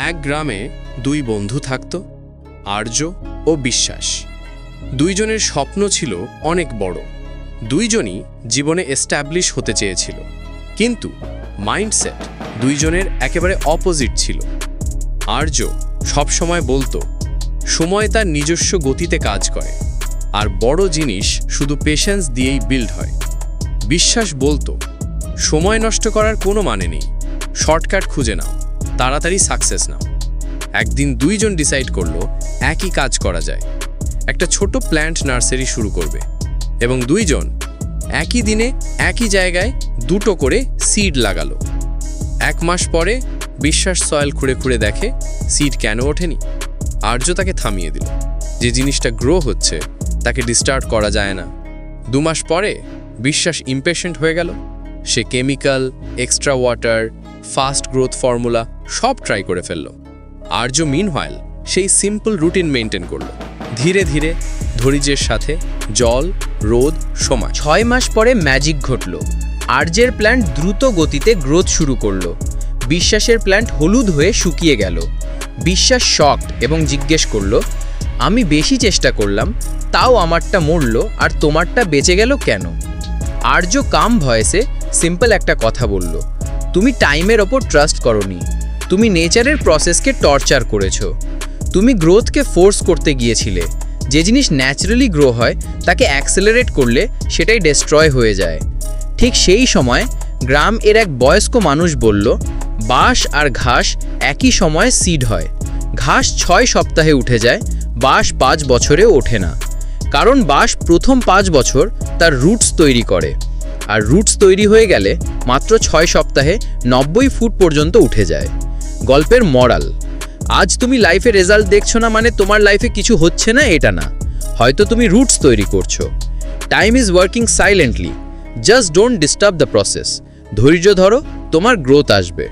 এক গ্রামে দুই বন্ধু থাকত, আর্য ও বিশ্বাস। দুইজনের স্বপ্ন ছিল অনেক বড়। দুইজনই জীবনে এস্টাবলিশ হতে চেয়েছিল, কিন্তু মাইন্ডসেট দুইজনের একেবারে অপোজিট ছিল। আর্য সবসময় বলতো সময় তার নিজস্ব গতিতে কাজ করে, আর বড় জিনিস শুধু পেশেন্স দিয়েই বিল্ড হয়। বিশ্বাস বলতো সময় নষ্ট করার কোনো মানে নেই, শর্টকাট খুঁজে নাও, তাড়াতাড়ি সাকসেস নাও। একদিন দুইজন ডিসাইড করলো একই কাজ করা যায়, একটা ছোট প্ল্যান্ট নার্সারি শুরু করবে, এবং দুইজন একই দিনে একই জায়গায় দুটো করে সিড লাগালো। 1 মাস পরে বিশ্বাস সয়েল খুঁড়ে খুঁড়ে দেখে সিড কেন ওঠেনি। আর্য তাকে থামিয়ে দিল, যে জিনিসটা গ্রো হচ্ছে তাকে ডিস্টার্ব করা যায় না। 2 মাস পরে বিশ্বাস ইমপেশেন্ট হয়ে গেল। সে chemical, extra water, fast growth formula সব ট্রাই করে ফেলল। আর্য মিনহোয়াইল সেই সিম্পল রুটিন মেনটেন করল, ধীরে ধীরে, ধৈর্যের সাথে, জল, রোদ, সময়। 6 মাস পরে ম্যাজিক ঘটল। আর্যের প্ল্যান্ট দ্রুত গতিতে গ্রোথ শুরু করলো। বিশ্বাসের প্ল্যান্ট হলুদ হয়ে শুকিয়ে গেল। বিশ্বাস শকড এবং জিজ্ঞেস করল, আমি বেশি চেষ্টা করলাম, তাও আমারটা মরল আর তোমারটা বেঁচে গেল কেন? আর্য কাম ভয়েসে সিম্পল একটা কথা বলল, তুমি টাইমের ওপর ট্রাস্ট করোনি, তুমি নেচারের প্রসেসকে টর্চার করেছো, তুমি গ্রোথকে ফোর্স করতে গিয়েছিলে। যে জিনিস ন্যাচারালি গ্রো হয় তাকে অ্যাক্সেলারেট করলে সেটাই ডেস্ট্রয় হয়ে যায়। ঠিক সেই সময় গ্রাম এর এক বয়স্ক মানুষ বলল, বাঁশ আর ঘাস একই সময়ে সিড হয়। ঘাস 6 সপ্তাহে উঠে যায়, বাঁশ 5 বছরেও ওঠে না। কারণ বাঁশ প্রথম 5 বছর তার রুটস তৈরি করে, আর রুটস তৈরি হয়ে গেলে মাত্র 6 সপ্তাহে 90 ফুট পর্যন্ত উঠে যায়। গল্পের মরাল, আজ তুমি লাইফে রেজাল্ট দেখছো না মানে তোমার লাইফে কিছু হচ্ছে না এটা না, হয়তো তুমি রুটস তৈরি করছো। Time is working silently, just don't disturb the process. ধৈর্য ধরো, তোমার গ্রোথ আসবে।